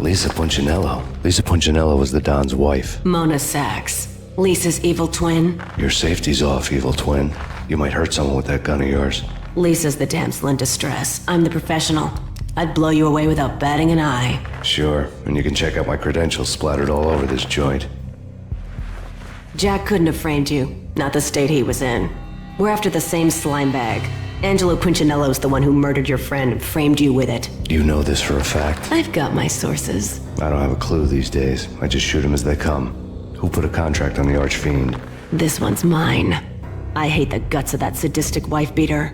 Lisa Punchinello. Lisa Punchinello was the Don's wife. Mona Sachs. Lisa's evil twin. Your safety's off, evil twin. You might hurt someone with that gun of yours. Lisa's the damsel in distress. I'm the professional. I'd blow you away without batting an eye. Sure, and you can check out my credentials splattered all over this joint. Jack couldn't have framed you. Not the state he was in. We're after the same slime bag. Angelo Punchinello's the one who murdered your friend and framed you with it. You know this for a fact? I've got my sources. I don't have a clue these days. I just shoot them as they come. Who put a contract on the Archfiend? This one's mine. I hate the guts of that sadistic wife-beater.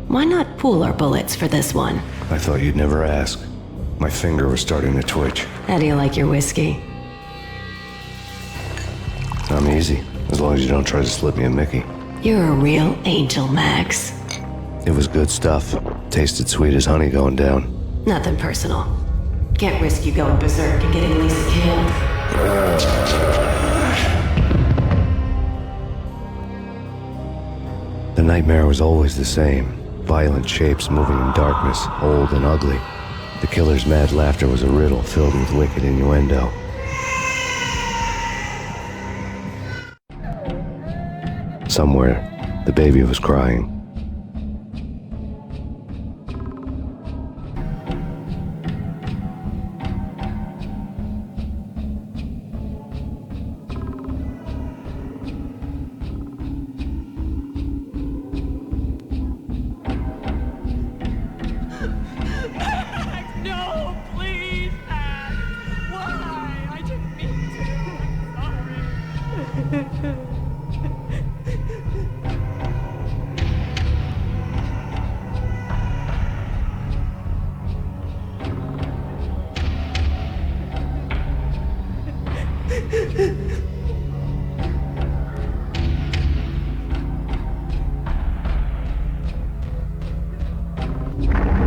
Why not pool our bullets for this one? I thought you'd never ask. My finger was starting to twitch. How do you like your whiskey? I'm easy, as long as you don't try to slip me a Mickey. You're a real angel, Max. It was good stuff. Tasted sweet as honey going down. Nothing personal. Can't risk you going berserk and getting Lisa killed. The nightmare was always the same. Violent shapes moving in darkness, old and ugly. The killer's mad laughter was a riddle filled with wicked innuendo. Somewhere, the baby was crying. No, please, Max. Why? I didn't mean to. I'm sorry.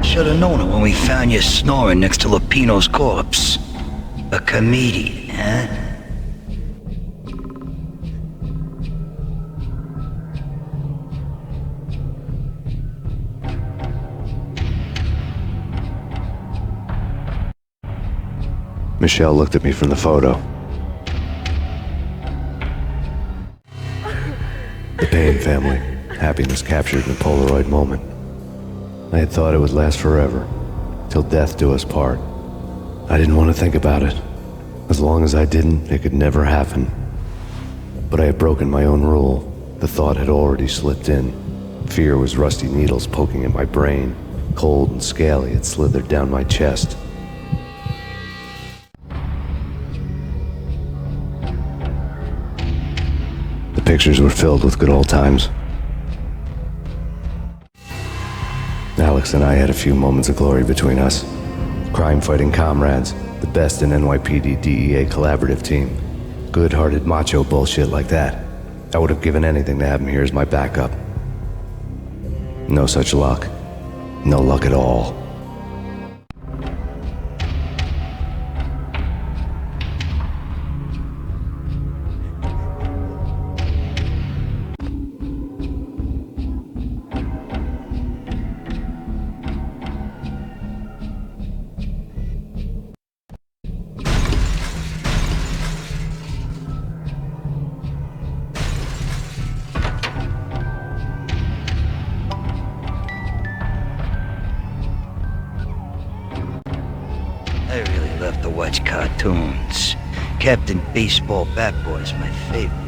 Should've known it when we found you snoring next to Lupino's corpse. A comedian, huh? Michelle looked at me from the photo. The Payne family. Happiness captured in a Polaroid moment. I had thought it would last forever, till death do us part. I didn't want to think about it. As long as I didn't, it could never happen. But I had broken my own rule. The thought had already slipped in. Fear was rusty needles poking at my brain. Cold and scaly, it slithered down my chest. The pictures were filled with good old times. Alex and I had a few moments of glory between us. Crime-fighting comrades, the best in NYPD DEA collaborative team. Good-hearted macho bullshit like that. I would have given anything to have him here as my backup. No such luck. No luck at all. I really love to watch cartoons. Captain Baseball Bat Boy's my favorite.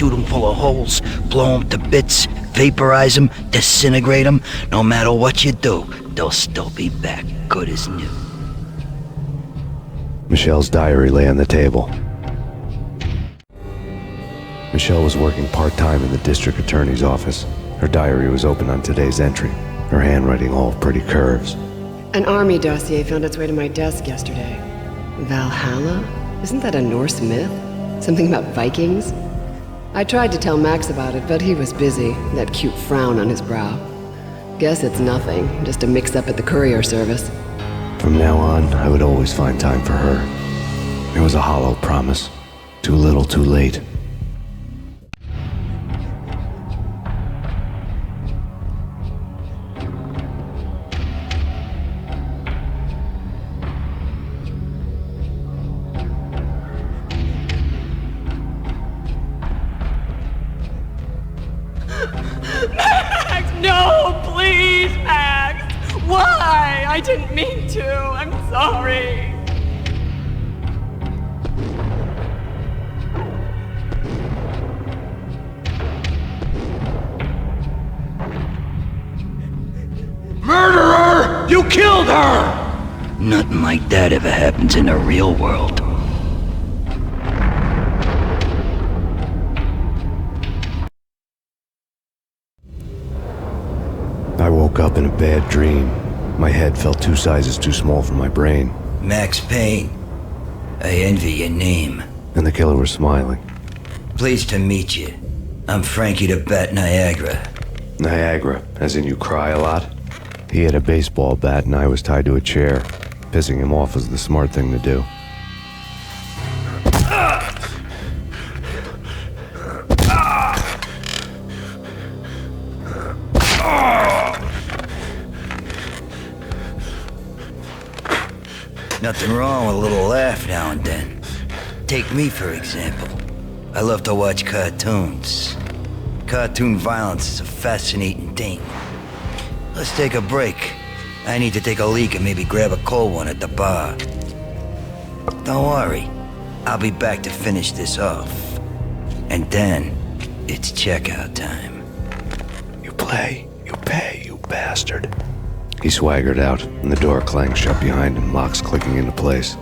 shoot them full of holes, blow them to bits, vaporize them, disintegrate them. No matter what you do, they'll still be back good as new. Michelle's diary lay on the table. Michelle was working part-time in the district attorney's office. Her diary was open on today's entry, her handwriting all pretty curves. An army dossier found its way to my desk yesterday. Valhalla? Isn't that a Norse myth? Something about Vikings? I tried to tell Max about it, but he was busy, that cute frown on his brow. Guess it's nothing, just a mix-up at the courier service. From now on, I would always find time for her. It was a hollow promise. Too little, too late. Max, no, please, Max. Why? I didn't mean to. I'm sorry. Murderer! You killed her! Nothing like that ever happens in the real world. I woke up in a bad dream. My head felt 2 sizes too small for my brain. Max Payne. I envy your name. And the killer was smiling. Pleased to meet you. I'm Frankie the Bat Niagara. Niagara, as in you cry a lot? He had a baseball bat and I was tied to a chair. Pissing him off was the smart thing to do. Nothing wrong with a little laugh now and then. Take me, for example. I love to watch cartoons. Cartoon violence is a fascinating thing. Let's take a break. I need to take a leak and maybe grab a cold one at the bar. Don't worry. I'll be back to finish this off. And then, it's checkout time. You play, you pay, you bastard. He swaggered out, and the door clanged shut behind him, locks clicking into place.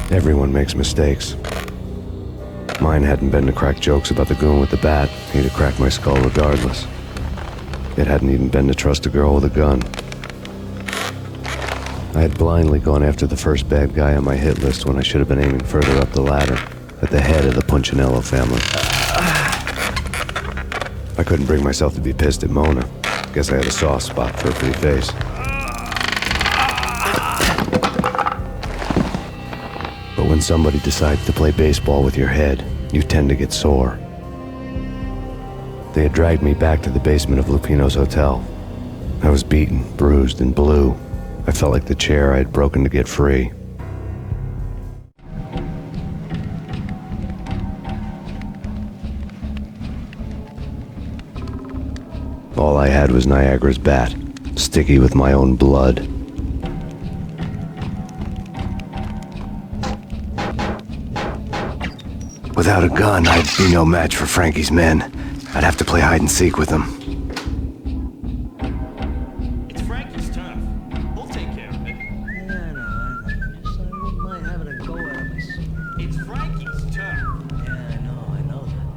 Everyone makes mistakes. Mine hadn't been to crack jokes about the goon with the bat. He'd have cracked my skull regardless. It hadn't even been to trust a girl with a gun. I had blindly gone after the first bad guy on my hit list when I should have been aiming further up the ladder, at the head of the Punchinello family. I couldn't bring myself to be pissed at Mona. Guess I had a soft spot for her pretty face. But when somebody decides to play baseball with your head, you tend to get sore. They had dragged me back to the basement of Lupino's hotel. I was beaten, bruised, and blue. I felt like the chair I had broken to get free. All I had was Niagara's bat, sticky with my own blood. Without a gun, I'd be no match for Frankie's men. I'd have to play hide and seek with them. It's Frankie's turn. We'll take care of it. Yeah, I wouldn't mind having a go at it myself. It's Frankie's turn. Yeah, I know that.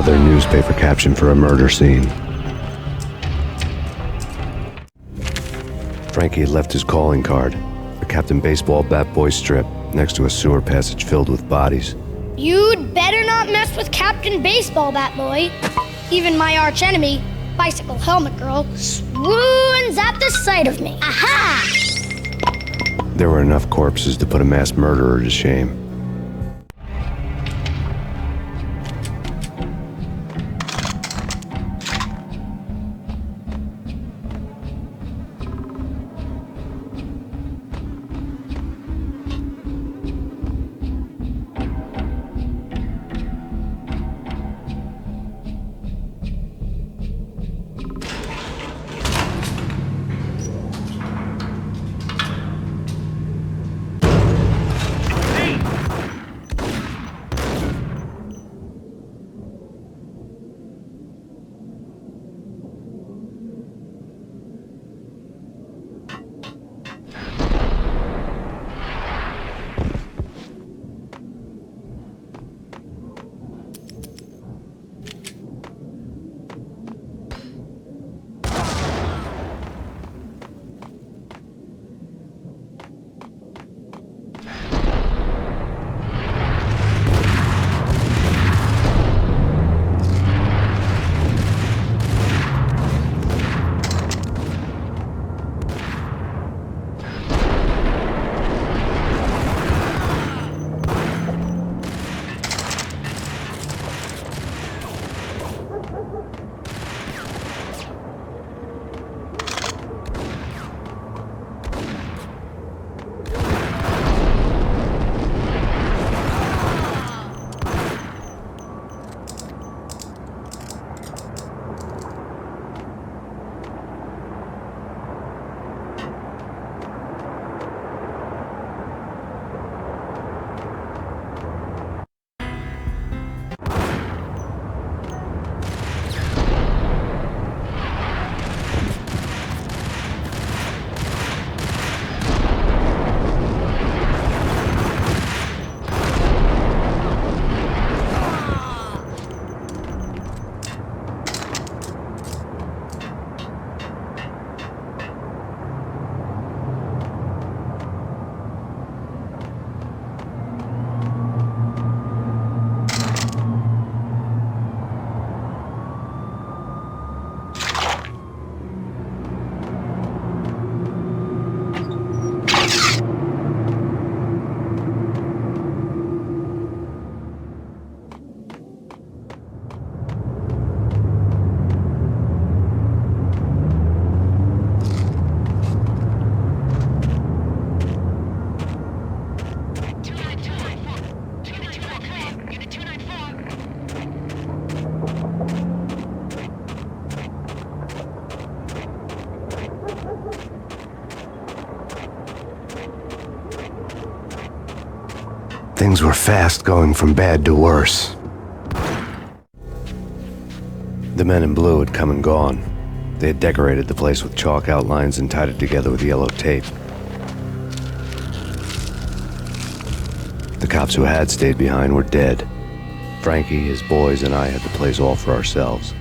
Another newspaper caption for a murder scene. Frankie had left his calling card, a Captain Baseball bat boy strip, next to a sewer passage filled with bodies. You'd better not mess with Captain Baseball Bat Boy. Even my archenemy, Bicycle Helmet Girl, swoons at the sight of me. Aha! There were enough corpses to put a mass murderer to shame. Things were fast going from bad to worse. The men in blue had come and gone. They had decorated the place with chalk outlines and tied it together with yellow tape. The cops who had stayed behind were dead. Frankie, his boys, and I had the place all for ourselves.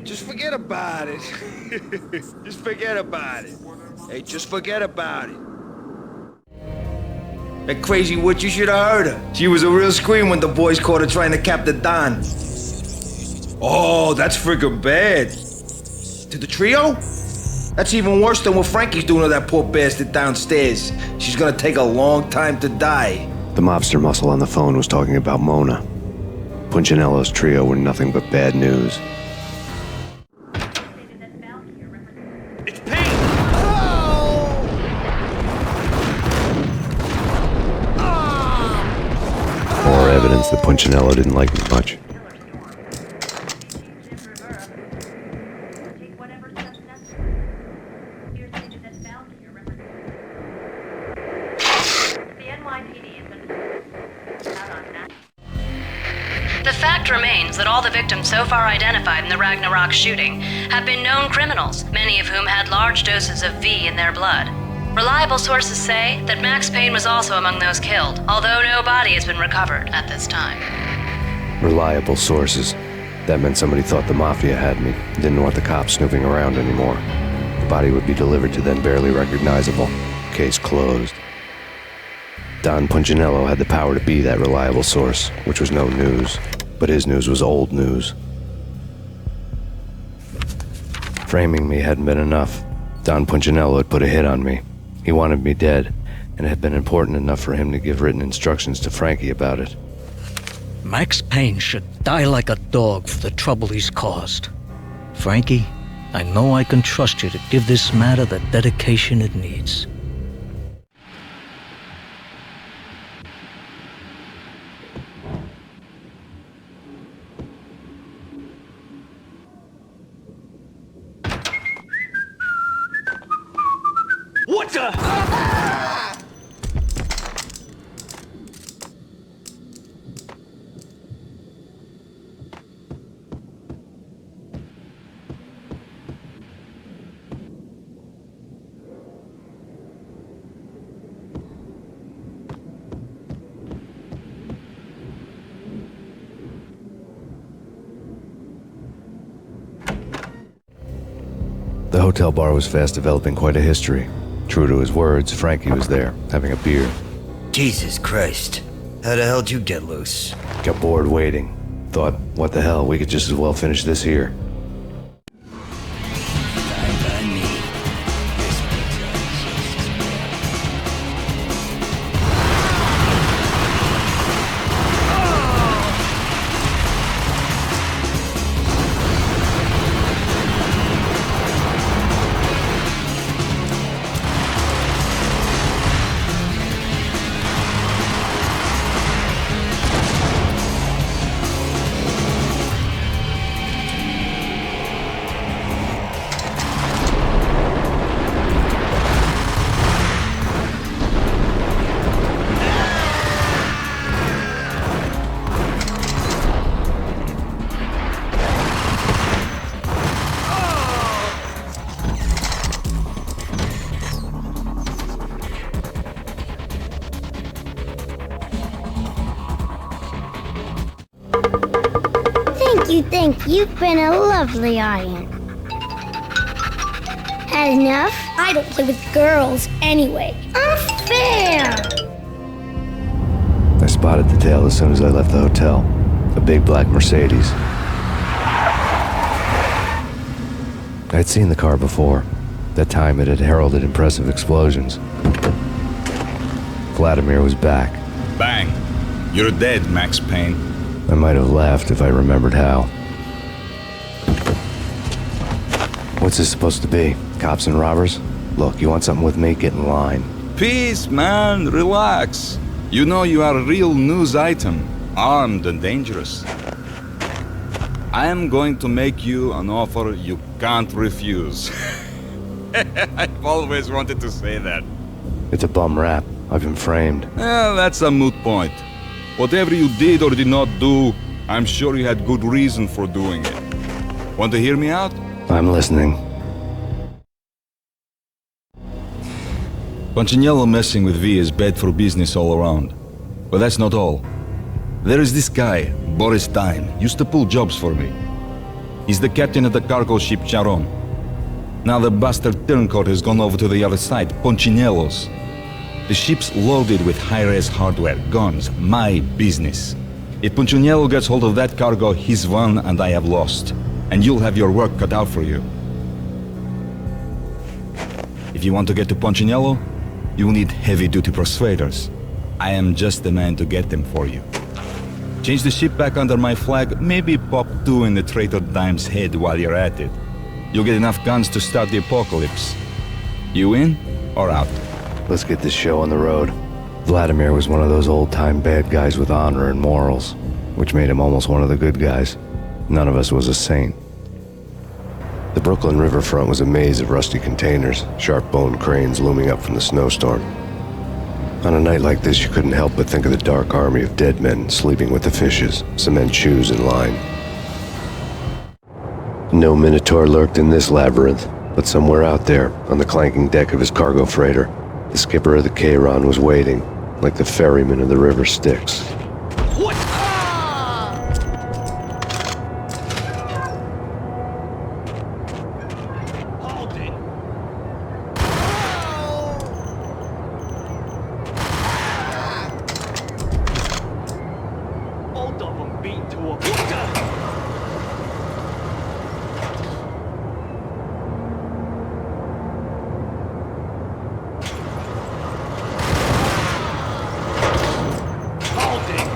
Just forget about it. Just forget about it. Hey, just forget about it. That crazy witch, you should have heard her. She was a real scream when the boys caught her trying to cap the Don. Oh, that's friggin' bad. To the trio? That's even worse than what Frankie's doing to that poor bastard downstairs. She's gonna take a long time to die. The mobster muscle on the phone was talking about Mona. Punchinello's trio were nothing but bad news. It's Payne! More evidence that Punchinello didn't like me much. victims so far identified in the Ragnarok shooting have been known criminals, many of whom had large doses of V in their blood. Reliable sources say that Max Payne was also among those killed, although no body has been recovered at this time. Reliable sources. That meant somebody thought the Mafia had me, didn't want the cops snooping around anymore. The body would be delivered to them barely recognizable. Case closed. Don Punchinello had the power to be that reliable source, which was no news. But his news was old news. Framing me hadn't been enough. Don Punchinello had put a hit on me. He wanted me dead, and it had been important enough for him to give written instructions to Frankie about it. Max Payne should die like a dog for the trouble he's caused. Frankie, I know I can trust you to give this matter the dedication it needs. What the? The hotel bar was fast developing quite a history. True to his words, Frankie was there, having a beer. Jesus Christ. How the hell did you get loose? Got bored waiting. Thought, what the hell, we could just as well finish this here. You think you've been a lovely iron. Had enough? I don't play with girls anyway. Unfair! I spotted the tail as soon as I left the hotel. A big black Mercedes. I'd seen the car before. That time it had heralded impressive explosions. Vladimir was back. Bang! You're dead, Max Payne. I might have laughed if I remembered how. What's this supposed to be? Cops and robbers? Look, you want something with me? Get in line. Peace, man. Relax. You know you are a real news item. Armed and dangerous. I am going to make you an offer you can't refuse. I've always wanted to say that. It's a bum rap. I've been framed. Well, that's a moot point. Whatever you did or did not do, I'm sure you had good reason for doing it. Want to hear me out? I'm listening. Punchinello messing with V is bad for business all around. But that's not all. There is this guy, Boris Dime, used to pull jobs for me. He's the captain of the cargo ship Charon. Now the bastard turncoat has gone over to the other side, Punchinello's. The ship's loaded with high-res hardware, guns, my business. If Punchinello gets hold of that cargo, he's won and I have lost. And you'll have your work cut out for you. If you want to get to Punchinello, you'll need heavy-duty persuaders. I am just the man to get them for you. Change the ship back under my flag, maybe pop 2 in the traitor Dime's head while you're at it. You'll get enough guns to start the apocalypse. You in or out? Let's get this show on the road. Vladimir was one of those old-time bad guys with honor and morals, which made him almost one of the good guys. None of us was a saint. The Brooklyn riverfront was a maze of rusty containers, sharp-boned cranes looming up from the snowstorm. On a night like this, you couldn't help but think of the dark army of dead men sleeping with the fishes, cement shoes in line. No Minotaur lurked in this labyrinth, but somewhere out there, on the clanking deck of his cargo freighter, the skipper of the Chiron was waiting, like the ferryman of the river Styx. What? Hold it. Both of them beat to a... What the?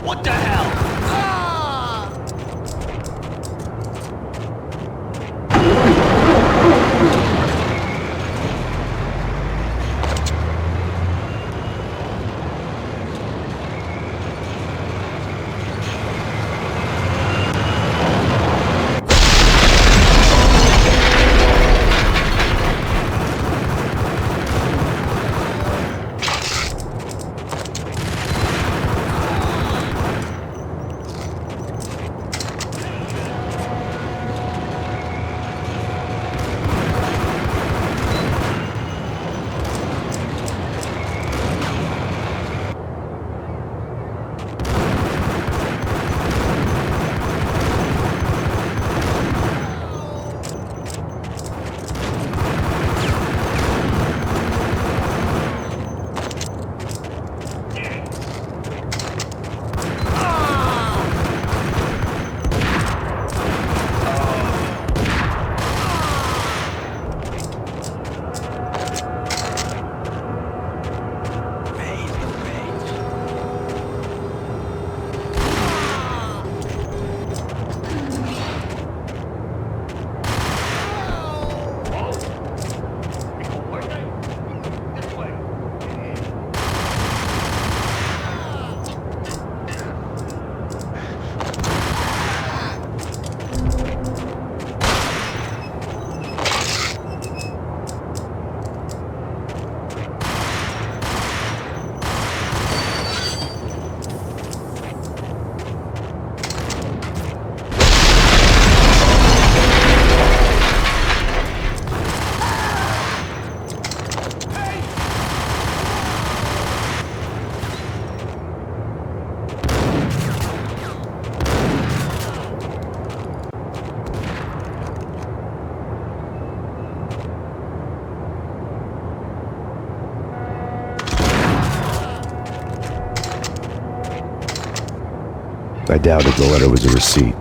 What the hell? I doubted the letter was a receipt.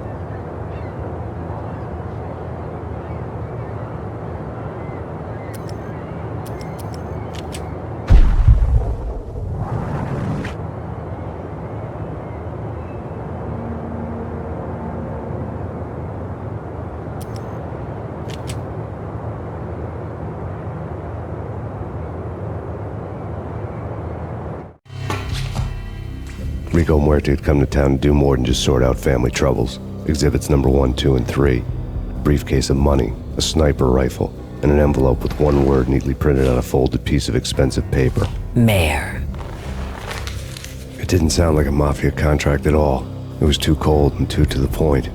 Rico Muerte had come to town to do more than just sort out family troubles. Exhibits number 1, 2, and 3. A briefcase of money, a sniper rifle, and an envelope with one word neatly printed on a folded piece of expensive paper. Mayor. It didn't sound like a mafia contract at all. It was too cold and too to the point.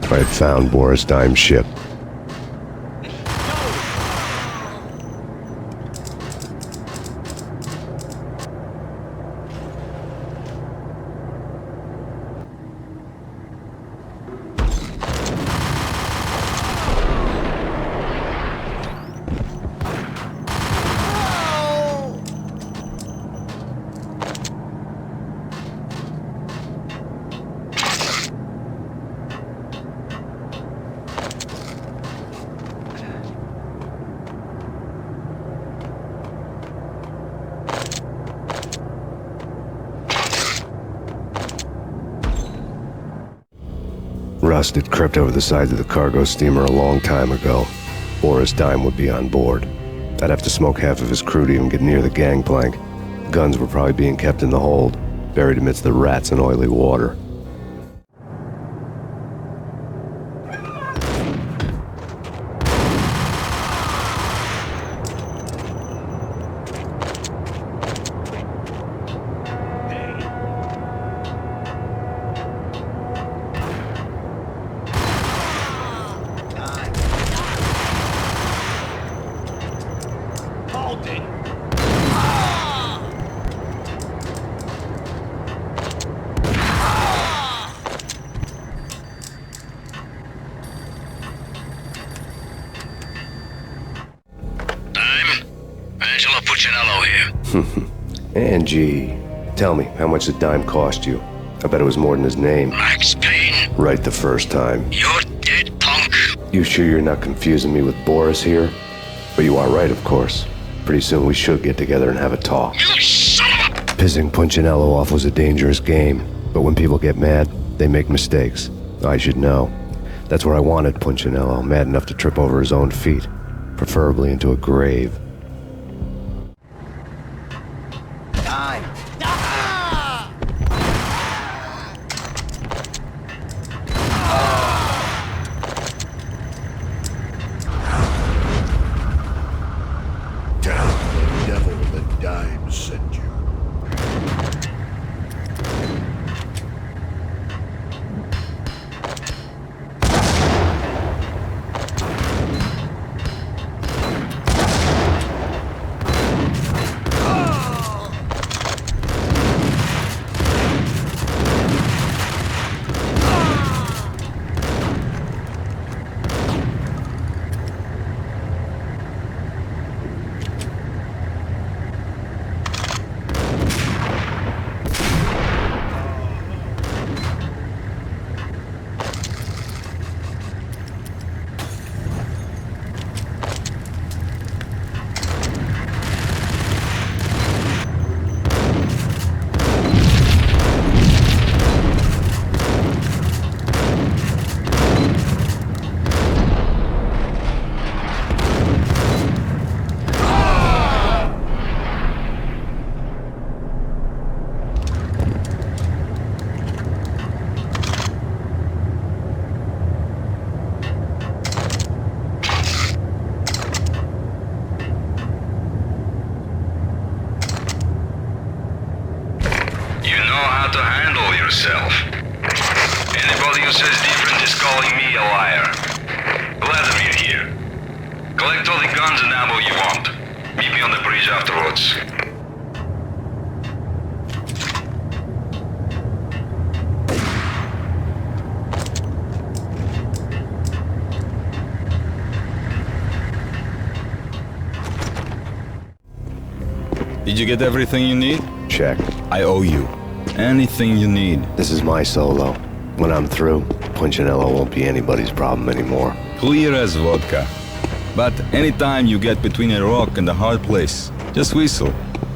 I had found Boris Dime's ship. Rust had crept over the sides of the cargo steamer a long time ago. Boris Dime would be on board. I'd have to smoke half of his crew to even get near the gangplank. Guns were probably being kept in the hold, buried amidst the rats and oily water. Angie, tell me, how much did Dime cost you? I bet it was more than his name. Max Payne, Right the first time. you're dead, punk. You sure you're not confusing me with Boris here? But you are right, of course. Pretty soon we should get together and have a talk. You son of a... Pissing Punchinello off was a dangerous game, but when people get mad, they make mistakes. I should know. That's where I wanted Punchinello, mad enough to trip over his own feet, preferably into a grave. Anybody who says different is calling me a liar. Vladimir here. Collect all the guns and ammo you want. Meet me on the bridge afterwards. Did you get everything you need? Check. I owe you. Anything you need. This is my solo. When I'm through, Punchinello won't be anybody's problem anymore. Clear as vodka. But anytime you get between a rock and a hard place, just whistle.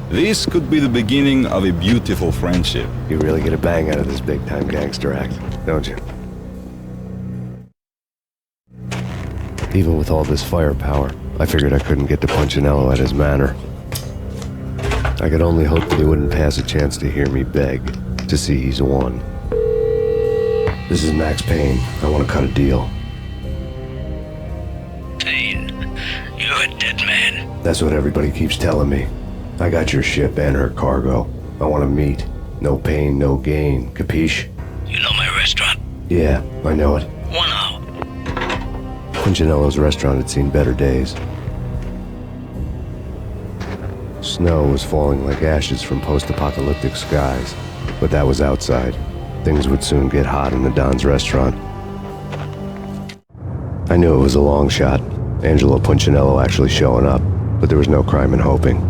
This could be the beginning of a beautiful friendship. You really get a bang out of this big-time gangster act, don't you? Even with all this firepower, I figured I couldn't get to Punchinello at his manor. I could only hope that he wouldn't pass a chance to hear me beg, to see he's won. This is Max Payne. I want to cut a deal. Payne, you're a dead man. That's what everybody keeps telling me. I got your ship and her cargo. I want to meet. No pain, no gain. Capiche? You know my restaurant? Yeah, I know it. 1 hour. Punchinello's restaurant had seen better days. Snow was falling like ashes from post-apocalyptic skies, but that was outside. Things would soon get hot in the Don's restaurant. I knew it was a long shot, Angelo Punchinello actually showing up, but there was no crime in hoping.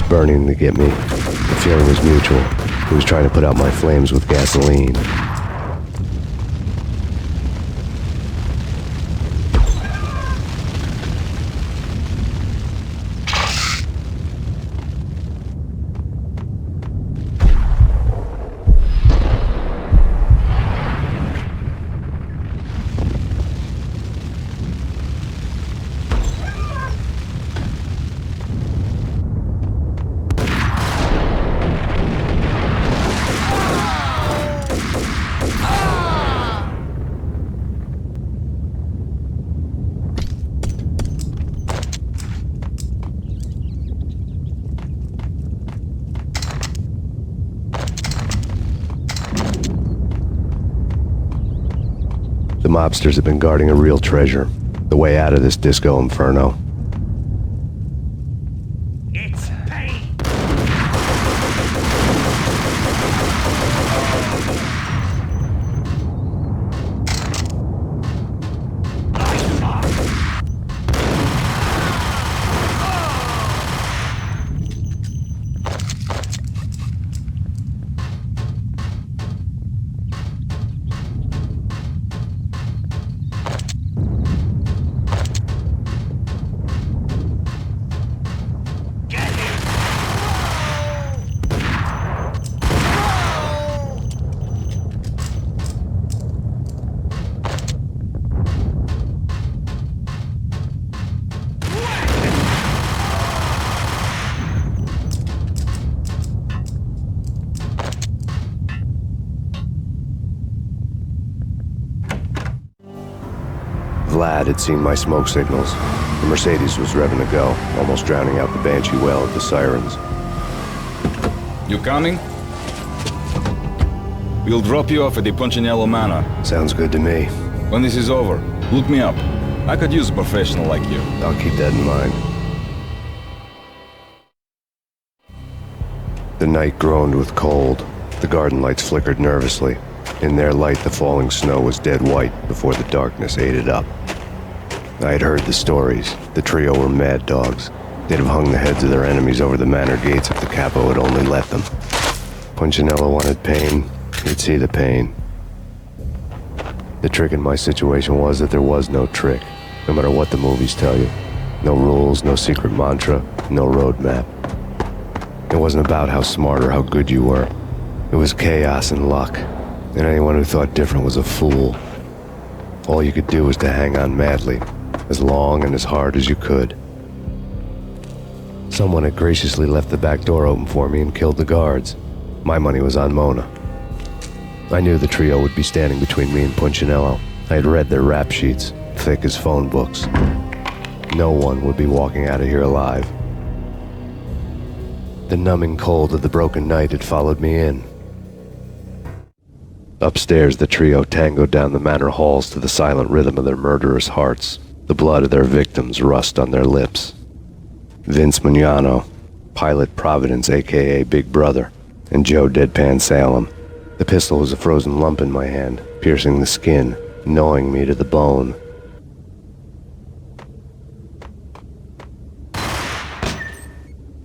Burning to get me. The feeling was mutual. He was trying to put out my flames with gasoline. The mobsters have been guarding a real treasure, the way out of this disco inferno. It's Payne. Vlad had seen my smoke signals. The Mercedes was revving to go, almost drowning out the Banshee well of the sirens. You coming? We'll drop you off at the Punchinello Manor. Sounds good to me. When this is over, look me up. I could use a professional like you. I'll keep that in mind. The night groaned with cold. The garden lights flickered nervously. In their light, the falling snow was dead white before the darkness ate it up. I had heard the stories. The trio were mad dogs. They'd have hung the heads of their enemies over the manor gates if the capo had only let them. Punchinello wanted pain. He'd see the pain. The trick in my situation was that there was no trick, no matter what the movies tell you. No rules, no secret mantra, no roadmap. It wasn't about how smart or how good you were. It was chaos and luck, and anyone who thought different was a fool. All you could do was to hang on madly, as long and as hard as you could. Someone had graciously left the back door open for me and killed the guards. My money was on Mona. I knew the trio would be standing between me and Punchinello. I had read their rap sheets, thick as phone books. No one would be walking out of here alive. The numbing cold of the broken night had followed me in. Upstairs, the trio tangoed down the manor halls to the silent rhythm of their murderous hearts. The blood of their victims rust on their lips. Vince Mugnano, Pilot Providence, a.k.a. Big Brother, and Joe Deadpan Salem. The pistol was a frozen lump in my hand, piercing the skin, gnawing me to the bone.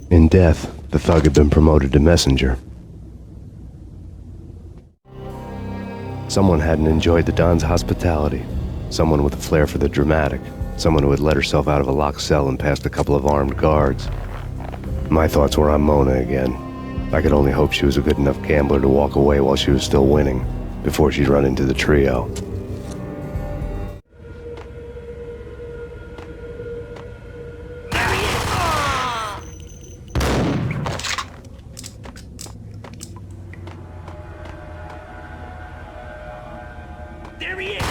In death, the thug had been promoted to messenger. Someone hadn't enjoyed the Don's hospitality. Someone with a flair for the dramatic. Someone who had let herself out of a locked cell and past a couple of armed guards. My thoughts were on Mona again. I could only hope she was a good enough gambler to walk away while she was still winning, before she'd run into the trio. There he is!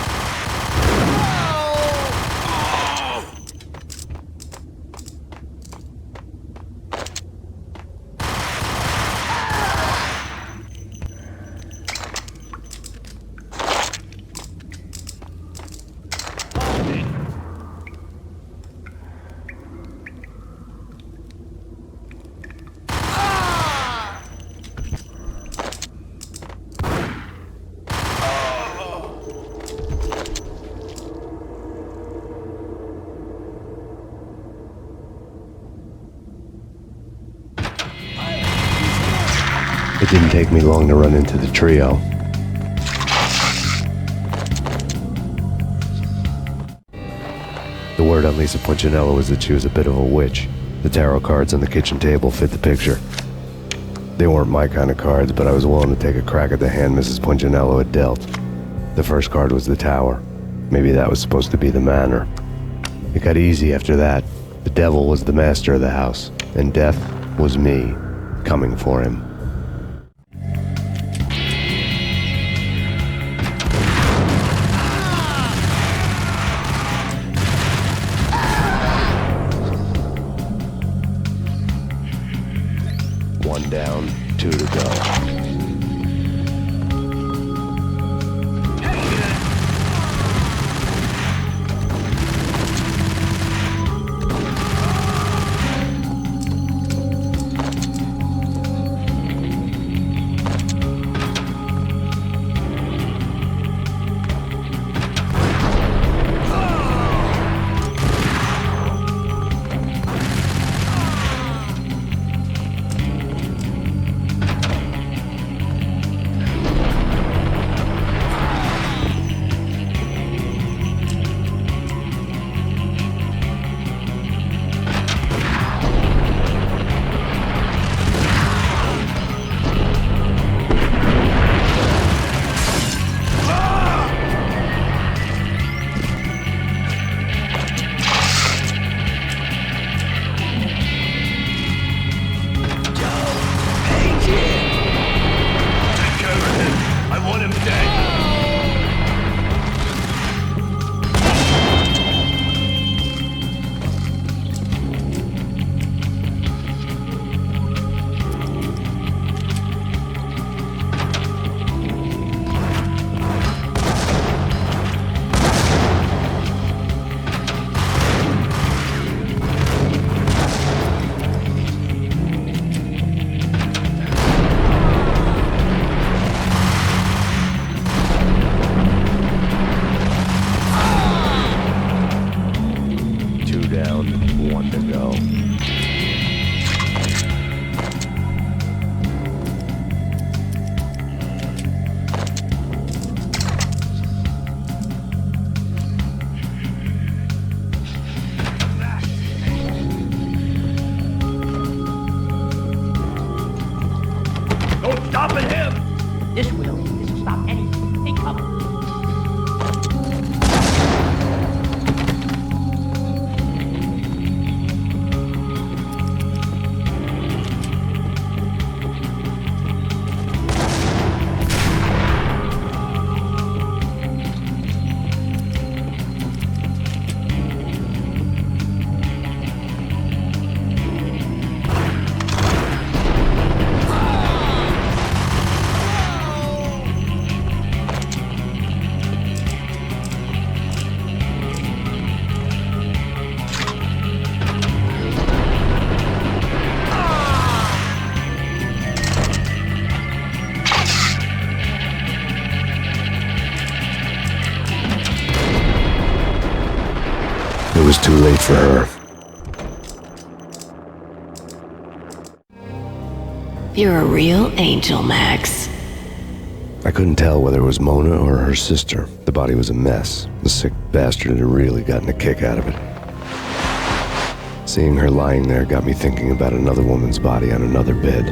It didn't take me long to run into the trio. The word on Lisa Punchinello was that she was a bit of a witch. The tarot cards on the kitchen table fit the picture. They weren't my kind of cards, but I was willing to take a crack at the hand Mrs. Punchinello had dealt. The first card was the tower. Maybe that was supposed to be the manor. It got easy after that. The devil was the master of the house, and death was me, coming for him. One down, 2 to go. was too late for her. You're a real angel, Max. I couldn't tell whether it was Mona or her sister. The body was a mess. The sick bastard had really gotten a kick out of it. Seeing her lying there got me thinking about another woman's body on another bed.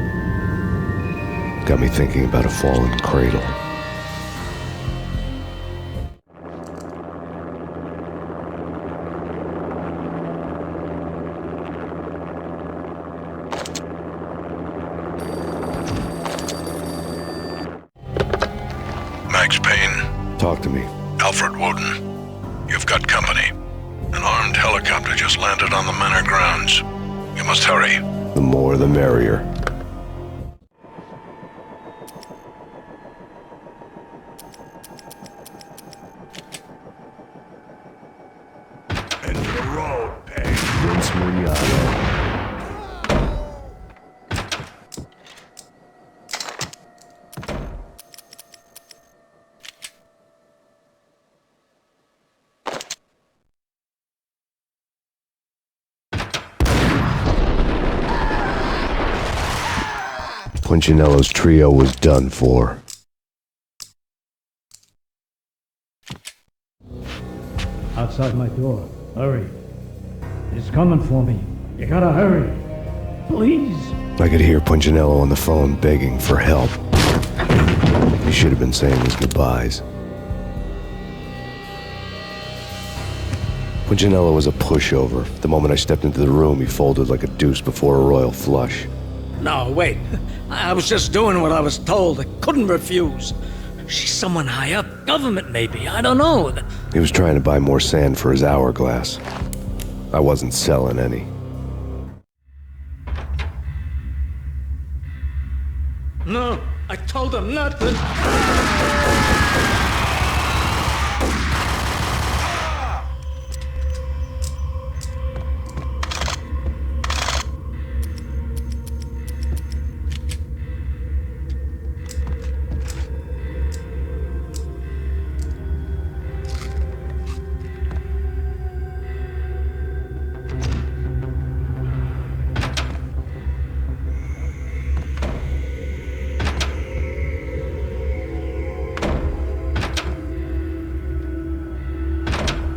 Got me thinking about a fallen cradle. Max Payne. Talk to me. Alfred Woden. You've got company. An armed helicopter just landed on the manor grounds. You must hurry. The more the merrier. Into the road, Payne. Vince Mugnano. Punchinello's trio was done for. Outside my door. Hurry. He's coming for me. You gotta hurry. Please. I could hear Punchinello on the phone begging for help. He should have been saying his goodbyes. Punchinello was a pushover. The moment I stepped into the room, he folded like a deuce before a royal flush. No, wait. I was just doing what I was told. I couldn't refuse. She's someone high up. Government, maybe. I don't know. He was trying to buy more sand for his hourglass. I wasn't selling any. No, I told him not to.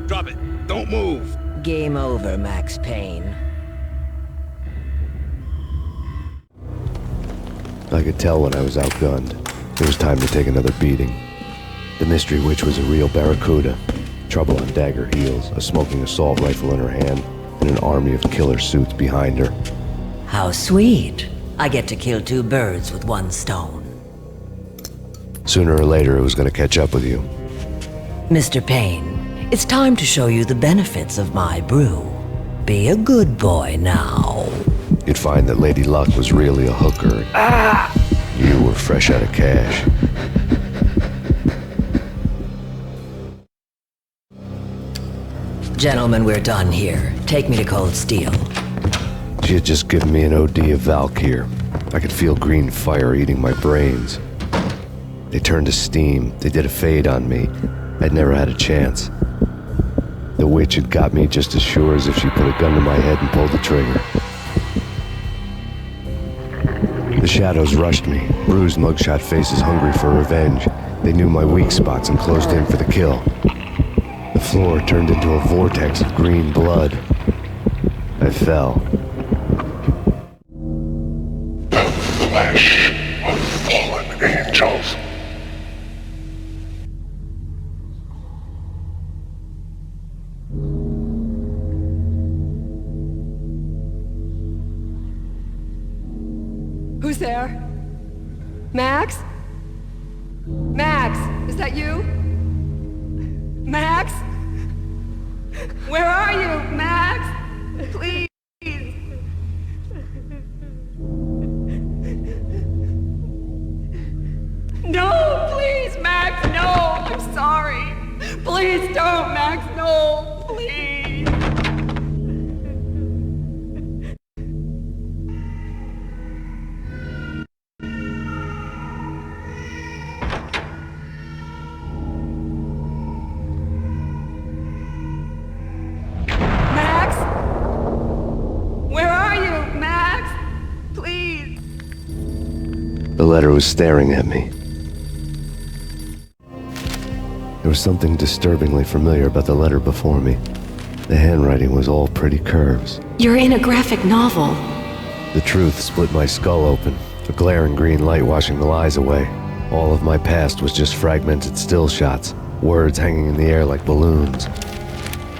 Drop it. Don't move. Game over, Max Payne. I could tell when I was outgunned. It was time to take another beating. The mystery witch was a real barracuda. Trouble on dagger heels, a smoking assault rifle in her hand, and an army of killer suits behind her. How sweet. I get to kill two birds with one stone. Sooner or later, it was going to catch up with you. Mr. Payne, it's time to show you the benefits of my brew. Be a good boy now. You'd find that Lady Luck was really a hooker. You were fresh out of cash. Gentlemen, we're done here. Take me to Cold Steel. She had just given me an OD of Valkyr. I could feel green fire eating my brains. They turned to steam. They did a fade on me. I'd never had a chance. The witch had got me just as sure as if she put a gun to my head and pulled the trigger. The shadows rushed me, bruised mugshot faces hungry for revenge. They knew my weak spots and closed in for the kill. The floor turned into a vortex of green blood. I fell. The flesh of fallen angels. Who's there? Max? Max, is that you? Max? Where are you, Max? Please. No, please, Max, no. I'm sorry. Please don't, Max, no. Please. it was staring at me. There was something disturbingly familiar about the letter before me. The handwriting was all pretty curves. You're in a graphic novel. The truth split my skull open, a glaring green light washing the lies away. All of my past was just fragmented still shots, words hanging in the air like balloons.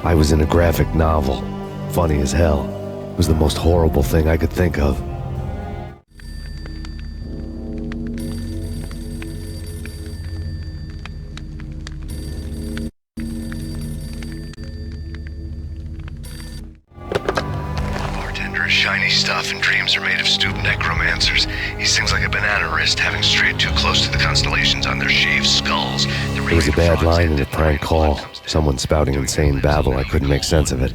I was in a graphic novel. Funny as hell. It was the most horrible thing I could think of. Shiny stuff and dreams are made of stooped necromancers. He sings like a banana wrist, having strayed too close to the constellations on their shaved skulls. There was a bad line in a prank call. Someone spouting insane babble. I couldn't make sense of it.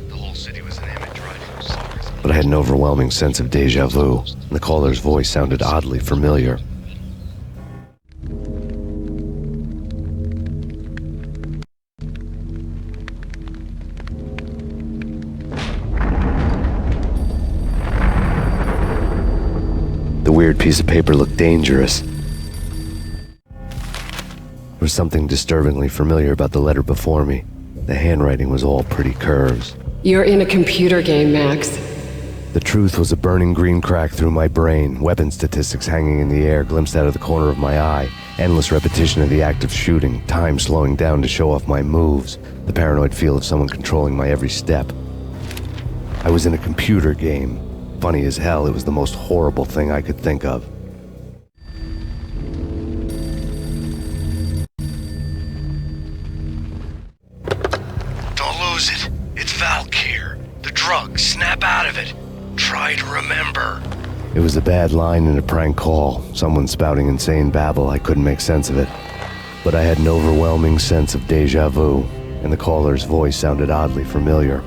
But I had an overwhelming sense of deja vu. The caller's voice sounded oddly familiar. The weird piece of paper looked dangerous. There was something disturbingly familiar about the letter before me. The handwriting was all pretty curves. You're in a computer game, Max. The truth was a burning green crack through my brain, weapon statistics hanging in the air, glimpsed out of the corner of my eye, endless repetition of the act of shooting, time slowing down to show off my moves, the paranoid feel of someone controlling my every step. I was in a computer game. Funny as hell, it was the most horrible thing I could think of. Don't lose it. It's Valk here. The drug. Snap out of it. Try to remember. It was a bad line in a prank call. Someone spouting insane babble. I couldn't make sense of it. But I had an overwhelming sense of deja vu, and the caller's voice sounded oddly familiar.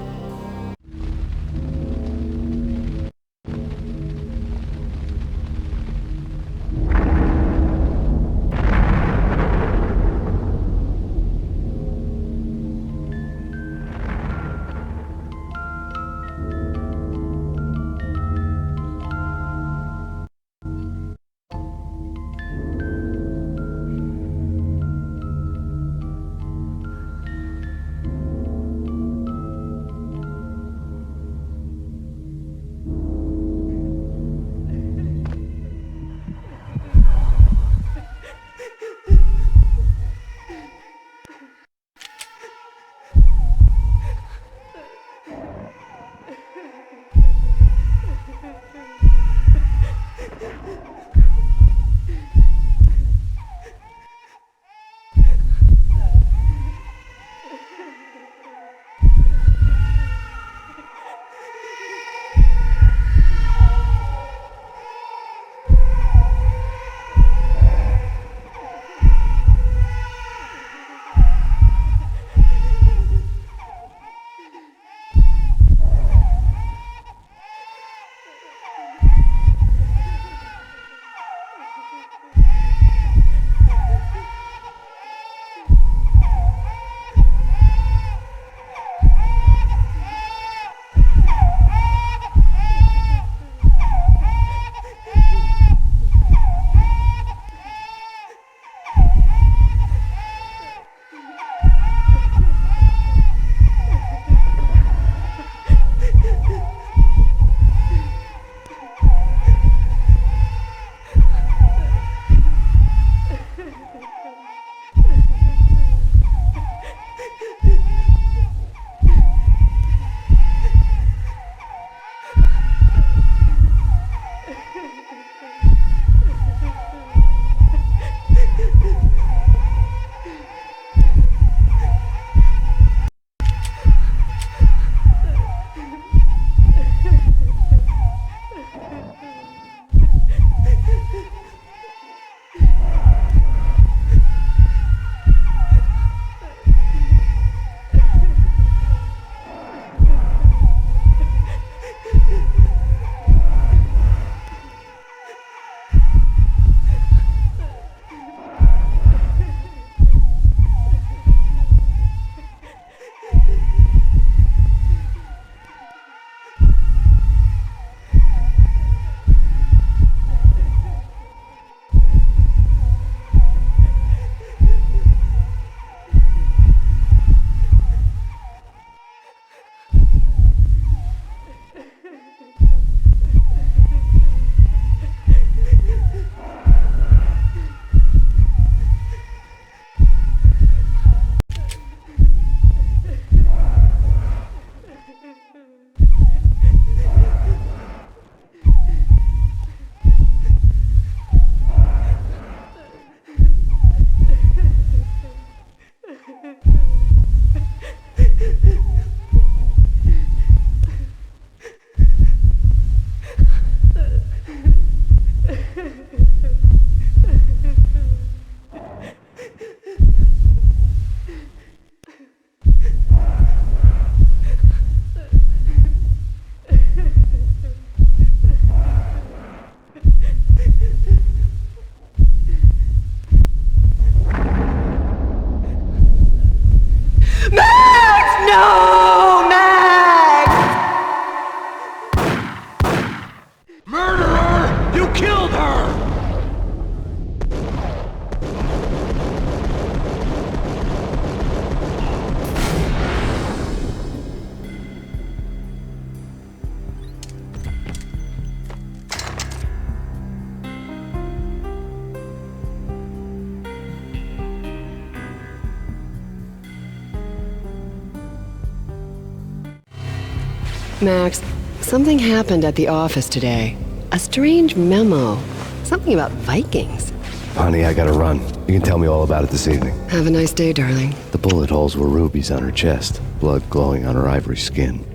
Max, something happened at the office today. A strange memo. Something about Vikings. Honey, I gotta run. You can tell me all about it this evening. Have a nice day, darling. The bullet holes were rubies on her chest, blood glowing on her ivory skin.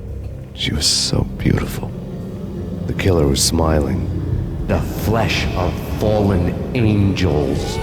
She was so beautiful. The killer was smiling. The flesh of fallen angels.